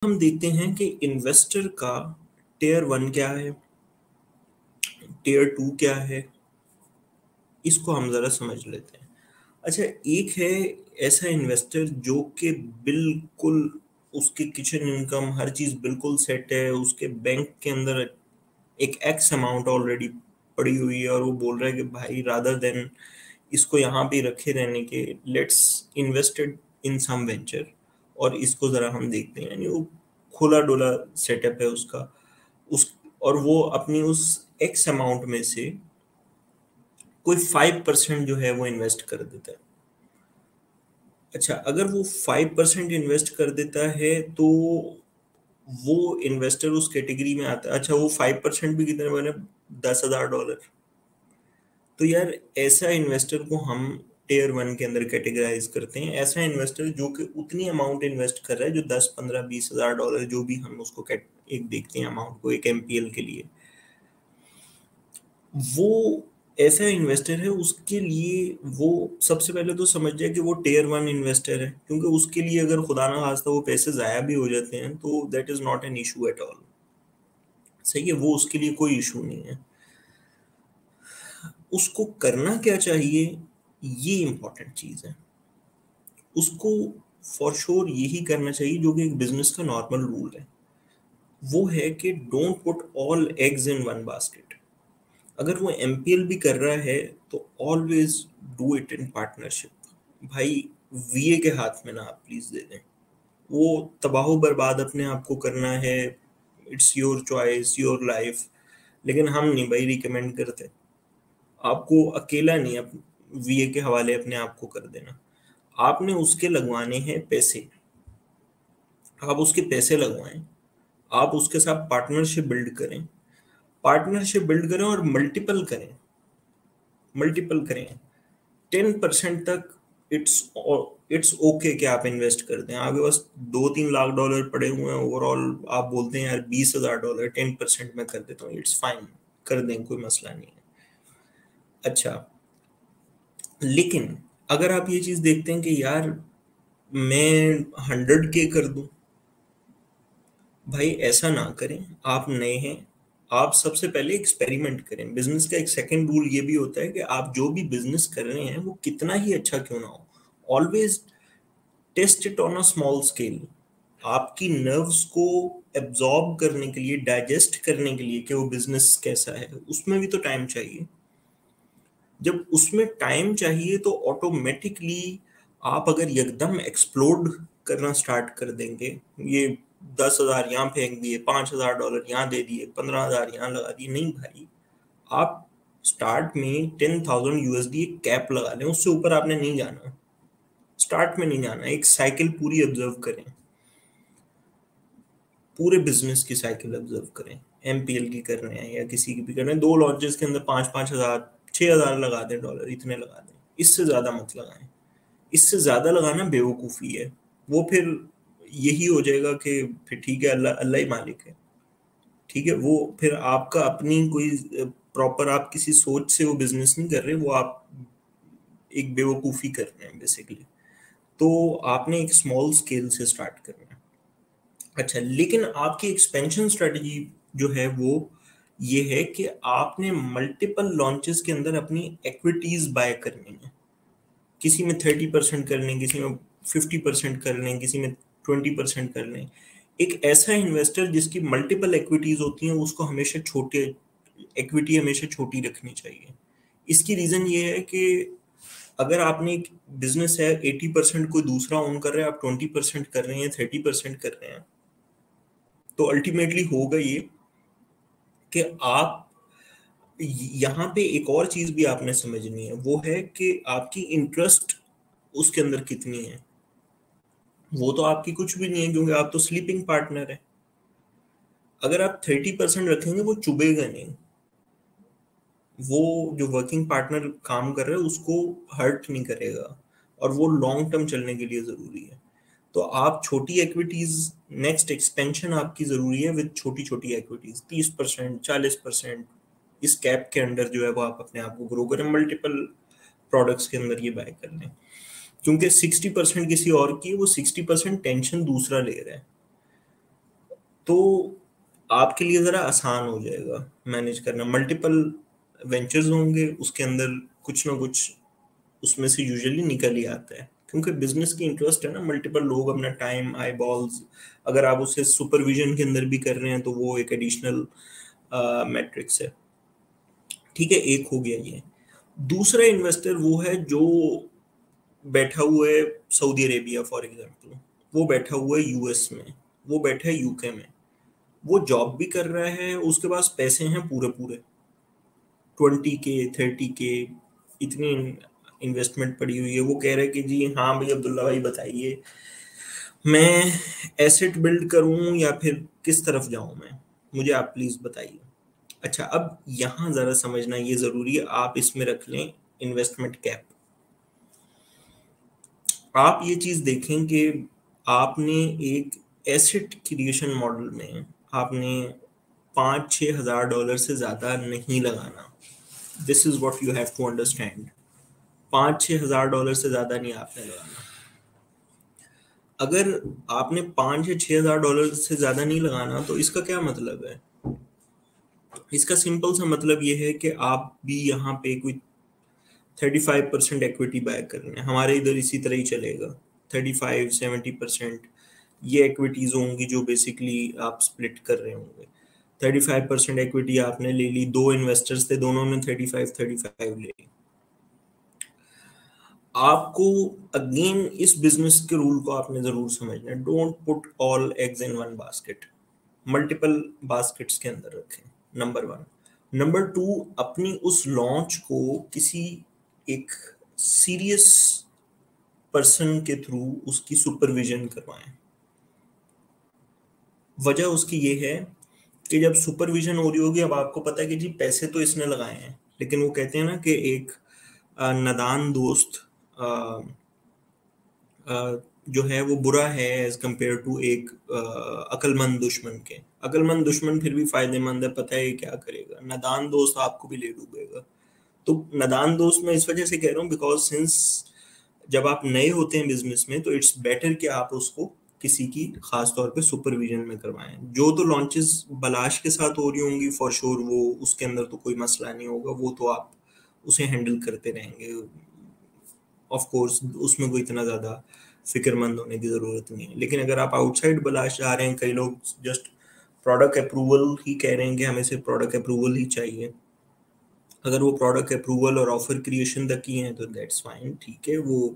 हम देखते हैं कि इन्वेस्टर का टियर 1 क्या है, टियर 2 क्या है, इसको हम ज़रा समझ लेते हैं। अच्छा, एक है ऐसा इन्वेस्टर जो कि बिल्कुल उसकी किचन इनकम हर चीज़ बिल्कुल सेट है, उसके बैंक के अंदर एक एक्स अमाउंट ऑलरेडी पड़ी हुई है और वो बोल रहा है कि भाई रादर देन इसको यहाँ पे रखे रहने के let's invested in some venture और इसको ज़रा हम देखते हैं। यानी वो खुला डुला सेटअप है उसका, उस और वो अपनी उस एक्स अमाउंट में से कोई 5% जो है वो इन्वेस्ट कर देता है। अच्छा, अगर वो 5% इन्वेस्ट कर देता है तो वो इन्वेस्टर उस कैटेगरी में आता है। अच्छा, वो 5% भी कितने बने, $10,000। तो यार ऐसा इन्वेस्टर को हम टियर 1 के अंदर कैटेगराइज करते हैं। ऐसा इन्वेस्टर जो कि उतनी अमाउंट इन्वेस्ट कर रहा है जो 10, 15, $20,000 जो भी हम उसको एक देखते हैं अमाउंट को एक एमपीएल के लिए, वो ऐसा इन्वेस्टर है। उसके लिए वो सबसे पहले तो समझ जाए कि वो टियर 1 इन्वेस्टर है, क्योंकि उसके लिए अगर खुदा ना खास्ता वो पैसे जाया भी हो जाते हैं तो that is not an issue at all. सही है, वो उसके लिए कोई इशू नहीं है। उसको करना क्या चाहिए, ये इंपॉर्टेंट चीज है। उसको फॉर श्योर यही करना चाहिए जो कि एक बिजनेस का नॉर्मल रूल है, वो है कि don't put all eggs in one basket. अगर वो एमपीएल भी कर रहा है तो always do it in partnership. भाई वीए के हाथ में ना आप प्लीज दे दें। वो तबाह बर्बाद अपने आप को करना है, it's your choice your life, लेकिन हम नहीं भाई रिकमेंड करते आपको अकेला नहीं वीए के हवाले अपने आप को कर देना। आपने उसके लगवाने हैं पैसे, आप उसके पैसे लगवाएं, आप उसके साथ पार्टनरशिप बिल्ड करें, पार्टनरशिप बिल्ड करें और मल्टीपल करें, मल्टीपल करें 10% तक। इट्स इट्स ओके कि आप इन्वेस्ट कर दें। आपके पास $2-3 लाख पड़े हुए हैं ओवरऑल, आप बोलते हैं यार $20,000 10% में कर देता हूँ, इट्स फाइन, कर दें, कोई मसला नहीं है। अच्छा, लेकिन अगर आप ये चीज देखते हैं कि यार मैं 100K कर दूं, भाई ऐसा ना करें। आप नए हैं, आप सबसे पहले एक्सपेरिमेंट करें। बिजनेस का एक सेकंड रूल ये भी होता है कि आप जो भी बिजनेस कर रहे हैं वो कितना ही अच्छा क्यों ना हो, always test it on a small scale. आपकी नर्व्स को एब्जॉर्ब करने के लिए, डाइजेस्ट करने के लिए कि वो बिजनेस कैसा है, उसमें भी तो टाइम चाहिए। जब उसमें टाइम चाहिए तो ऑटोमेटिकली आप अगर एकदम एक्सप्लोड करना स्टार्ट कर देंगे, ये 10,000 यहाँ फेंक दिए, $5,000 यहाँ दे दिए, 15,000 यहाँ लगा दिए, नहीं भाई। आप स्टार्ट में 10,000 यूएसडी एक कैप लगा लें, उससे ऊपर आपने नहीं जाना, स्टार्ट में नहीं जाना। एक साइकिल पूरी ऑब्जर्व करें, पूरे बिजनेस की साइकिल ऑब्जर्व करें। एमपीएल की कर रहे हैं या किसी की भी कर रहे हैं, 2 लॉन्चेस के अंदर 5-5 हजार, 6,000 लगा दें, डॉलर इतने लगा दें, इससे ज्यादा मत लगाएं। इससे ज्यादा लगाना बेवकूफी है। वो फिर यही हो जाएगा कि फिर ठीक है, अल्लाह अल्लाह ही मालिक है। ठीक है, वो फिर आपका अपनी कोई प्रॉपर आप किसी सोच से वो बिजनेस नहीं कर रहे, वो आप एक बेवकूफी कर रहे हैं बेसिकली। तो आपने एक स्मॉल स्केल से स्टार्ट करना है। अच्छा, लेकिन आपकी एक्सपेंशन स्ट्रेटजी जो है वो ये है कि आपने मल्टीपल लॉन्चेस के अंदर अपनी इक्विटीज बाय करनी है। किसी में 30% कर लें, किसी में 50% कर लें, किसी में 20% कर लें। एक ऐसा इन्वेस्टर जिसकी मल्टीपल इक्विटीज होती हैं उसको हमेशा छोटे इक्विटी हमेशा छोटी रखनी चाहिए। इसकी रीजन ये है कि अगर आपने एक बिजनेस है 80% कोई दूसरा ओन कर रहा है, आप 20% कर रहे हैं, 30% कर रहे हैं, तो अल्टीमेटली होगा ये कि आप यहाँ पे एक और चीज भी आपने समझनी है, वो है कि आपकी इंटरेस्ट उसके अंदर कितनी है। वो तो आपकी कुछ भी नहीं है क्योंकि आप तो स्लीपिंग पार्टनर है। अगर आप 30% रखेंगे वो चुभेगा नहीं, वो जो वर्किंग पार्टनर काम कर रहा है उसको हर्ट नहीं करेगा, और वो लॉन्ग टर्म चलने के लिए जरूरी है। तो आप छोटी इक्विटीज, नेक्स्ट एक्सपेंशन आपकी जरूरी है विद छोटी छोटी इक्विटीज, 30%, 40%, इस कैप के अंडर जो है वो आप अपने आप को ग्रो करें, मल्टीपल प्रोडक्ट्स के अंदर ये बाय कर लें। क्योंकि 60% किसी और की, वो 60% टेंशन दूसरा ले रहा है। तो आपके लिए ज़रा आसान हो जाएगा मैनेज करना। मल्टीपल वेंचर्स होंगे, उसके अंदर कुछ ना कुछ उसमें से यूजुअली निकल ही आता है, क्योंकि बिजनेस की इंटरेस्ट है ना, मल्टीपल लोग अपना टाइम, आई बॉल्स, अगर आप उसे सुपरविजन के अंदर भी कर रहे हैं तो वो एक एडिशनल मैट्रिक्स है। ठीक है, एक हो गया ये। दूसरा इन्वेस्टर वो है जो बैठा हुआ है सऊदी अरेबिया फॉर एग्जांपल, वो बैठा हुआ है यूएस में, वो बैठा है यूके में, वो जॉब भी कर रहा है, उसके पास पैसे हैं पूरे पूरे 20K 30K, इतनी इन्वेस्टमेंट पड़ी हुई है। वो कह रहे हैं कि जी हाँ भाई अब्दुल्ला भाई बताइए, मैं एसेट बिल्ड करूं या फिर किस तरफ जाऊं मैं, मुझे आप प्लीज बताइए। अच्छा, अब यहाँ जरा समझना ये जरूरी है, आप इसमें रख लें इन्वेस्टमेंट कैप। आप ये चीज देखें कि आपने एक एसेट क्रिएशन मॉडल में आपने 5-6 हज़ार डॉलर से ज्यादा नहीं लगाना। This is what you have to understand. 5-6 हज़ार डॉलर से ज्यादा नहीं आपने लगाना। अगर आपने 5 या 6 हज़ार डॉलर से ज्यादा नहीं लगाना तो इसका क्या मतलब है? इसका सिंपल सा मतलब ये है कि आप भी यहाँ पे कोई 35% इक्विटी बाय कर रहे हैं, हमारे इधर इसी तरह ही चलेगा, 35-70% ये इक्विटीज होंगी जो बेसिकली आप स्प्लिट कर रहे होंगे। 35% इक्विटी आपने ले ली, दो इन्वेस्टर्स थे, दोनों ने 35-35 ले ली। आपको अगेन इस बिजनेस के रूल को आपने जरूर समझना है, don't put all eggs in one basket, multiple baskets के अंदर रखें, नंबर वन। नंबर टू, अपनी उस लॉन्च को किसी एक सीरियस पर्सन के थ्रू उसकी सुपरविजन करवाएं। वजह उसकी ये है कि जब सुपरविजन हो रही होगी, अब आपको पता है कि जी पैसे तो इसने लगाए हैं, लेकिन वो कहते हैं ना कि एक नादान दोस्त जो है वो बुरा है एज कंपेयर टू एक अक्लमंद दुश्मन के। अक्लमंद दुश्मन फिर भी फायदेमंद है, पता है ये क्या करेगा, नादान दोस्त आपको भी ले डूबेगा। तो नादान दोस्त मैं इस वजह से कह रहा हूँ बिकॉज सिंस जब आप नए होते हैं बिजनेस में तो इट्स बेटर कि आप उसको किसी की खास तौर पे सुपरविजन में करवाएं। जो तो लॉन्चेस बलाश के साथ हो रही होंगी फॉर श्योर, वो उसके अंदर तो कोई मसला नहीं होगा, वो तो आप उसे हैंडल करते रहेंगे, ऑफ कोर्स उसमें कोई इतना ज्यादा फिक्रमंद होने की जरूरत नहीं है। लेकिन अगर आप आउटसाइड बलाश जा रहे हैं, कई लोग जस्ट प्रोडक्ट अप्रूवल ही कह रहे हैं कि हमें सिर्फ प्रोडक्ट अप्रूवल ही चाहिए, अगर वो प्रोडक्ट अप्रूवल और ऑफर क्रिएशन तक की है तो दैट्स फाइन, ठीक है वो।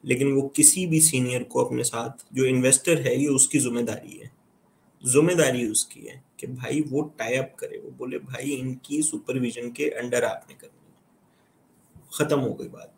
लेकिन वो किसी भी सीनियर को अपने साथ, जो इन्वेस्टर है ये उसकी जिम्मेदारी है, जिम्मेदारी उसकी है कि भाई वो टाई अप करे, वो बोले भाई इनकी सुपरविजन के अंडर आपने करनी है, खत्म हो गई बात।